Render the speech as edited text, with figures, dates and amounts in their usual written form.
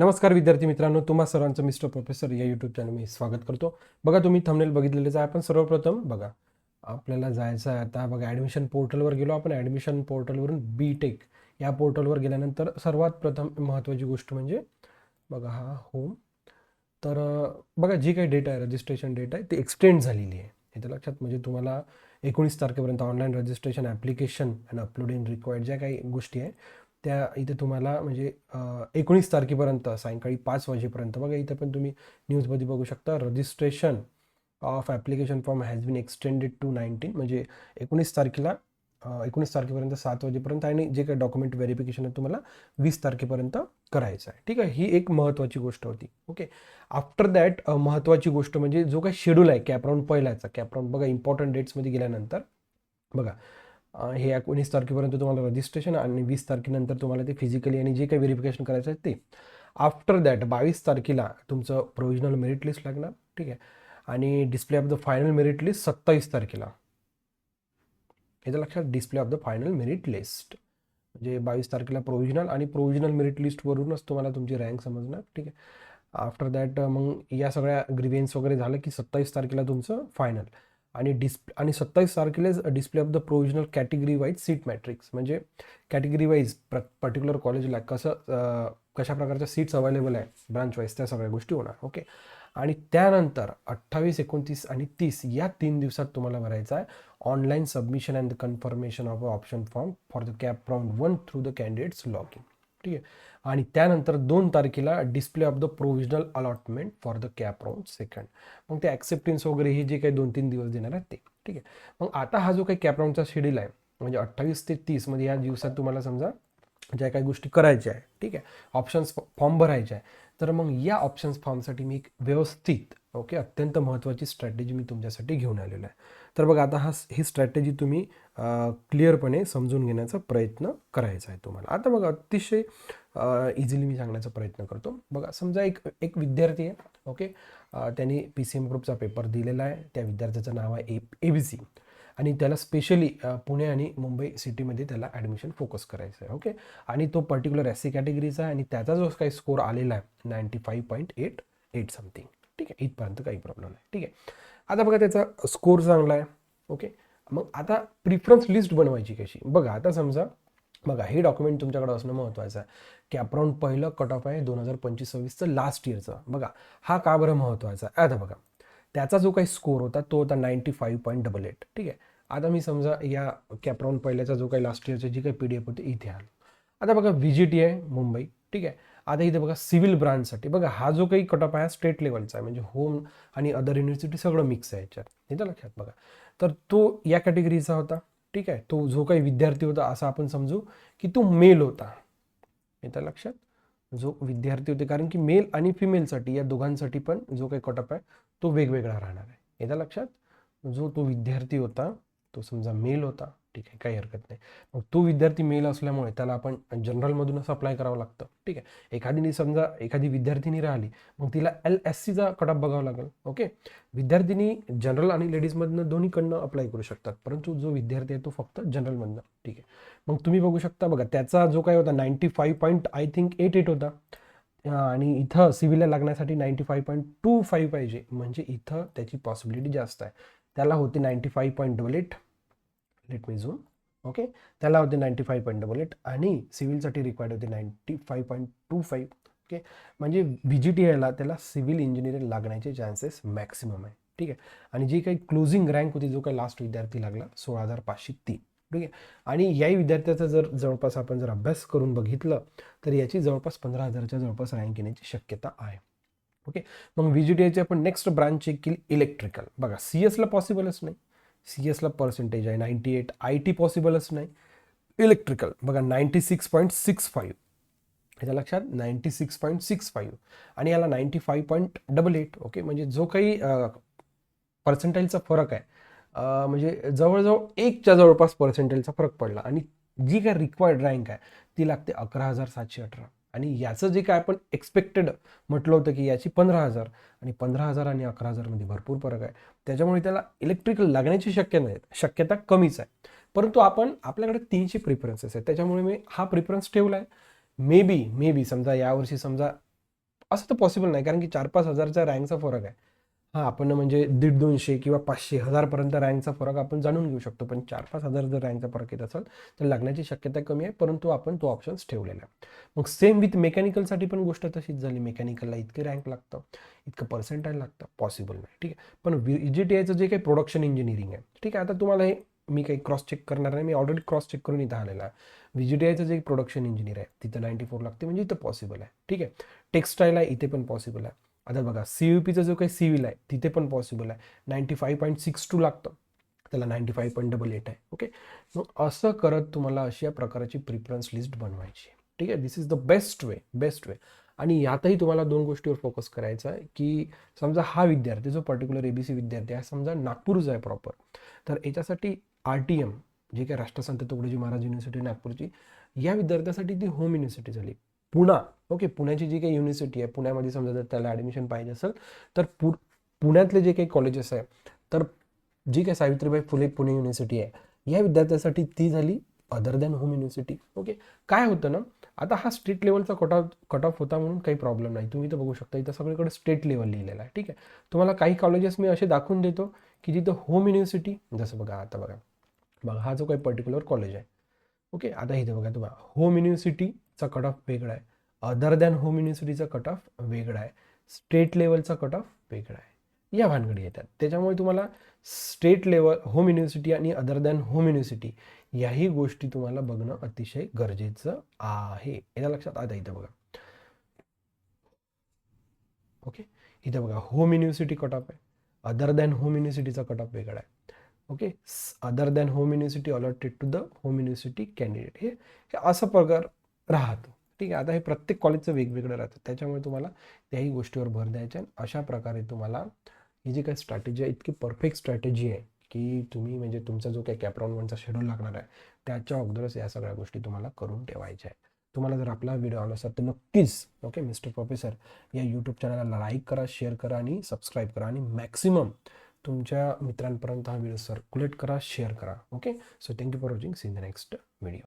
नमस्कार विद्यार्थी मित्रांनो, तुम्हा सर्वांचं मिस्टर प्रोफेसर या यूट्यूब चॅनल मी स्वागत करतो. बघा, तुम्ही थंबनेल बघितलेलेच आहे. आपण सर्वप्रथम बघा, आपल्याला जायचं आहे आता. बघा, ॲडमिशन पोर्टलवर गेलो आपण. ॲडमिशन पोर्टलवरून बी.टेक या पोर्टलवर गेल्यानंतर सर्वात प्रथम महत्त्वाची गोष्ट म्हणजे बघा हा होम. तर बघा, जी काही डेट आहे, रजिस्ट्रेशन डेट आहे ती एक्सटेंड झालेली आहे. इथं लक्षात, म्हणजे तुम्हाला 19 तारखेपर्यंत online registration application and uploading required ज्या काही गोष्टी आहे त्या इथे तुम्हाला म्हणजे 19 तारखेपर्यंत सायंकाळी 5 वाजेपर्यंत. बघा, इथं पण तुम्ही न्यूजमध्ये बघू शकता, registration of application form has been extended to 19, म्हणजे 19 तारखेला 19 तारखेपर्यंत 7 वाजेपर्यंत, आणि जे काही डॉक्युमेंट व्हेरिफिकेशन आहे तुम्हाला 20 तारखेपर्यंत करायचं आहे. ठीक आहे, ही एक महत्त्वाची गोष्ट होती. ओके, आफ्टर दॅट महत्त्वाची गोष्ट म्हणजे जो काही शेड्यूल आहे कॅपराऊंड पहिल्याचा. कॅपराऊंड बघा, इम्पॉर्टंट डेट्समध्ये गेल्यानंतर बघा, हे 19 तारखेपर्यंत तुम्हाला रजिस्ट्रेशन आणि 20 तारखेनंतर तुम्हाला ते फिजिकली आणि जे काही व्हेरिफिकेशन करायचं आहे ते. आफ्टर दॅट 22 तारखेला तुमचं प्रोव्हिजनल मेरिट लिस्ट लागणार. ठीक आहे, आणि display of the final merit list 27 तारखेला. याचं लक्षात, display of the final merit list म्हणजे 22 तारखेला प्रोव्हिजनल, आणि प्रोव्हिजनल मेरिट लिस्टवरूनच तुम्हाला तुमची रँक समजणार. ठीक आहे, आफ्टर दॅट मग या सगळ्या ग्रीवेन्स वगैरे झालं की 27 तारखेला तुमचं फायनल, आणि 27 तारखेलाच display of the provisional category wise seat matrix, म्हणजे कॅटेगरी वाईज पर्टिक्युलर कॉलेजला कशा प्रकारच्या सीट्स अवेलेबल आहे ब्रांच वाईज त्या सगळ्या गोष्टी होणार. ओके, आणि त्यानंतर 28, 29 आणि 30 या 3 दिवसात तुम्हाला भरायचा आहे online submission and the confirmation of option form for the CAP round 1 through the candidates log in. ठीक आहे, आणि त्यानंतर 2 तारखेला display of the provisional allotment for the CAP round second. मग ते ॲक्सेप्टन्स वगैरे हे जे काही 2-3 दिवस देणार आहेत ते. ठीक आहे, मग आता हा जो काही कॅप राऊंडचा शेड्यूल आहे म्हणजे 28 ते 30 मध्ये या दिवसात तुम्हाला समजा ज्या काही गोष्टी करायच्या आहे. ठीक आहे, ऑप्शन्स फॉर्म भरायचे आहे. तर मग या ऑप्शन्स फॉर्मसाठी मी एक व्यवस्थित अत्यंत महत्त्वाची स्ट्रॅटेजी मी तुमच्यासाठी घेऊन आलेलो आहे. तर बघा, आता ही स्ट्रॅटेजी तुम्ही क्लिअरपणे समजून घेण्याचा प्रयत्न करायचा आहे तुम्हाला. आता बघा, अतिशय इझिली मी सांगण्याचा प्रयत्न करतो. बघा, समजा एक विद्यार्थी आहे. ओके, त्यांनी PCM ग्रुपचा पेपर दिलेला आहे. त्या विद्यार्थ्याचं नाव आहे ABC, आणि त्याला स्पेशली पुणे आणि मुंबई सिटीमध्ये त्याला ॲडमिशन फोकस करायचं आहे. ओके, आणि तो पर्टिक्युलर SC कॅटेगरीचा आहे, आणि त्याचा जो काही स्कोर आलेला आहे 95.88 समथिंग. ठीक आहे, इथपर्यंत काही प्रॉब्लेम नाही. ठीक आहे, आता बघा, त्याचा स्कोर चांगला आहे. ओके, मग आता प्रिफरन्स लिस्ट बनवायची कशी. बघा, आता समजा बघा, हे डॉक्युमेंट तुमच्याकडे असणं महत्त्वाचं आहे. कॅप राऊंड पहिलं कट ऑफ आहे 2025-26चं लास्ट इयरचं. बघा, हा का बरं महत्त्वाचा आहे. आता बघा, त्याचा जो काही स्कोर होता तो होता 95.88. ठीक आहे, आता मी समजा या कॅप राऊंड पहिल्याचा जो काही लास्ट इयरची जी काही PDF होती इथे आलो. आता बघा, VGT आहे मुंबई. ठीक आहे, आता इथे बघा सिव्हिल ब्रांचसाठी बघा, हा जो काही कट ऑफ आहे स्टेट लेवलचा आहे, म्हणजे होम आणि अदर युनिव्हर्सिटी सगळं मिक्स आहे याच्यात. इथं लक्षात बघा, तर तो या कॅटेगरीचा होता. ठीक आहे, तो जो काही विद्यार्थी होता असं आपण समजू की तो मेल होता. इथं लक्षात, जो विद्यार्थी होते, कारण की मेल आणि फिमेलसाठी या दोघांसाठी पण जो काही कट ऑफ आहे तो वेगवेगळा राहणार आहे. येतं लक्षात, जो तो विद्यार्थी होता तो समजा मेल होता. ठीक आहे, काही हरकत नाही. मग तो विद्यार्थी मेल असल्यामुळे त्याला आपण जनरलमधूनच अप्लाय करावं लागतं. ठीक आहे, एखादी विद्यार्थिनी राहिली, मग तिला LSCचा कट ऑफ बघावं लागेल. ओके, विद्यार्थिनी जनरल आणि लेडीजमधनं दोन्हीकडनं अप्लाय करू शकतात, परंतु जो विद्यार्थी आहे तो फक्त जनरलमधनं. ठीक आहे, मग तुम्ही बघू शकता, बघा, त्याचा जो काय होता 95.88 होता, आणि इथं सिव्हिलला लागण्यासाठी 95.25 पाहिजे, म्हणजे इथं त्याची पॉसिबिलिटी जास्त आहे. त्याला होते 95.88. Let me zoom. ओके, त्याला होते 95.88, आणि सिव्हिलसाठी रिक्वायर्ड होते 95.25. ओके, म्हणजे VGT त्याला सिव्हिल इंजिनिअरिंग लागण्याचे चान्सेस मॅक्सिमम आहे. ठीक आहे, आणि जी काही क्लोजिंग रँक होती, जो काही लास्ट विद्यार्थी लागला 16,503. ठीक आहे, आणि याही विद्यार्थ्याचा जवळपास आपण जर अभ्यास करून बघितलं तर याची जवळपास 15,000च्या जवळपास रँक येण्याची शक्यता आहे. ओके, मग VGTची आपण नेक्स्ट ब्रांच चेक केली, इलेक्ट्रिकल. बघा, CS ला पॉसिबलच नाही. CS ला पर्सेंटेज आहे 98. IT पॉसिबलच नाही. इलेक्ट्रिकल बघा 96.65. याच्या लक्षात, 96.65, आणि याला 95.88. ओके, म्हणजे जो काही पर्सेंटाईलचा फरक आहे, म्हणजे जवळजवळ 1च्या जवळपास पर्सेंटाईलचा फरक पडला, आणि जी काय रिक्वायर्ड रँक आहे ती लागते 11,718. आणि याचं जे काय आपण एक्सपेक्टेड म्हटलं होतं की याची 15,000, आणि 15,000 आणि 11,000 मध्ये भरपूर फरक आहे. त्याच्यामुळे त्याला इलेक्ट्रिकल लागण्याची शक्यता कमीच आहे. परंतु आपल्याकडे 300 प्रिफरन्सेस आहेत, त्याच्यामुळे मी हा प्रिफरन्स ठेवला आहे. मे बी समजा यावर्षी समजा असं तर पॉसिबल नाही, कारण की 4-5 हजारचा रँकचा फरक आहे. हां, आपण म्हणजे 150-200 किंवा 500 1000पर्यंत रँकचा फरक आपण जाणून घेऊ शकतो. पण 4-5 हजार जर रँकचा फरक येत असेल तर लागण्याची शक्यता कमी आहे, परंतु आपण तो ऑप्शन्स ठेवलेला आहे. मग सेम विथ मेकॅनिकलसाठी पण गोष्ट तशीच झाली. मेकॅनिकलला इतके रँक लागतं, इतकं पर्सेंटाईल लागतं, पॉसिबल नाही. ठीक आहे. पण VGTIचं जे काही प्रोडक्शन इंजिनिअरिंग आहे, ठीक आहे. आता तुम्हाला हे मी काही क्रॉस चेक करणार नाही, मी ऑलरेडी क्रॉस चेक करून इथं आलेला आहे. VGTIचं जे प्रोडक्शन इंजिनियर आहे तिथं 94 लागते, म्हणजे इथं पॉसिबल आहे. ठीक आहे. टेक्स्टाईल आहे इथे पण पॉसिबल आहे. आता बघा CUPचा जो काही सिव्हिल आहे तिथे पण पॉसिबल आहे. 95.62 लागतं, त्याला 95.88 आहे. ओके. मग असं करत तुम्हाला अशा प्रकारची प्रिफरन्स लिस्ट बनवायची. ठीक आहे. This is the best way, best way. आणि यातही तुम्हाला 2 गोष्टीवर फोकस करायचा आहे, की समजा हा विद्यार्थी जो पर्टिक्युलर ABC विद्यार्थी आहे, समजा नागपूरचा आहे प्रॉपर, तर याच्यासाठी RTM जे काही राष्ट्रसंत तुकडोजी महाराज युनिव्हर्सिटी नागपूरची, या विद्यार्थ्यासाठी ती होम युनिव्हर्सिटी झाली. पुणा, ओके, पुण्याची जी काही युनिव्हर्सिटी आहे, पुण्यामध्ये समजा जर त्याला ॲडमिशन पाहिजे असेल तर पुण्यातले जे काही कॉलेजेस आहे, तर जी काही सावित्रीबाई फुले पुणे युनिव्हर्सिटी आहे, या विद्यार्थ्यासाठी ती झाली other than home university. Okay. काय होतं ना, आता हा स्टेट लेवलचा कट ऑफ होता म्हणून काही प्रॉब्लेम नाही. तुम्ही इथं बघू शकता, इथं सगळीकडे स्टेट लेवल लिहिलेलं आहे. ठीक आहे. तुम्हाला काही कॉलेजेस मी असे दाखवून देतो की जिथं होम युनिव्हर्सिटी, जसं बघा आता बघा बघा हा जो काही पर्टिक्युलर कॉलेज आहे, ओके, आता इथे बघा तुम्हाला होम युनिव्हर्सिटीचा कट ऑफ वेगळा आहे, अदर दॅन होम युनिव्हर्सिटीचा कट ऑफ वेगळा आहे, स्टेट लेवलचा कट ऑफ वेगळा आहे, या भानगडी येतात. त्याच्यामुळे तुम्हाला स्टेट लेवल, होम युनिव्हर्सिटी आणि अदर दॅन होम युनिव्हर्सिटी याही गोष्टी तुम्हाला बघणं अतिशय गरजेचं आहे. याच्या लक्षात आता इथं बघा, ओके, इथं बघा होम युनिव्हर्सिटी कट ऑफ आहे, अदर दॅन होम युनिव्हर्सिटीचा कट ऑफ वेगळा आहे. Okay. Other than home university allotted to the home university candidate, हे असा प्रकार राहतो. ठीक आहे. आता हे प्रत्येक कॉलेजचं वेगवेगळं राहतं, त्याच्यामुळे तुम्हाला त्याही गोष्टीवर भर द्यायचा आहे. अशा प्रकारे तुम्हाला ही जी काही स्ट्रॅटेजी आहे, इतकी परफेक्ट स्ट्रॅटेजी आहे की तुम्ही म्हणजे तुमचा जो काही कॅपराऊंड वनचा शेड्यूल लागणार आहे त्याच्या अगोदरच या सगळ्या गोष्टी तुम्हाला करून ठेवायच्या आहेत. तुम्हाला जर आपला व्हिडिओ आवडला असेल तर नक्कीच, ओके, मिस्टर प्रोफेसर या यूट्यूब चॅनलला लाईक करा, शेअर करा आणि सबस्क्राईब करा, आणि मॅक्सिमम तुमच्या मित्रांपर्यंत हा व्हिडिओ सर्क्युलेट करा, शेअर करा. Okay. So thank you for watching. See in the next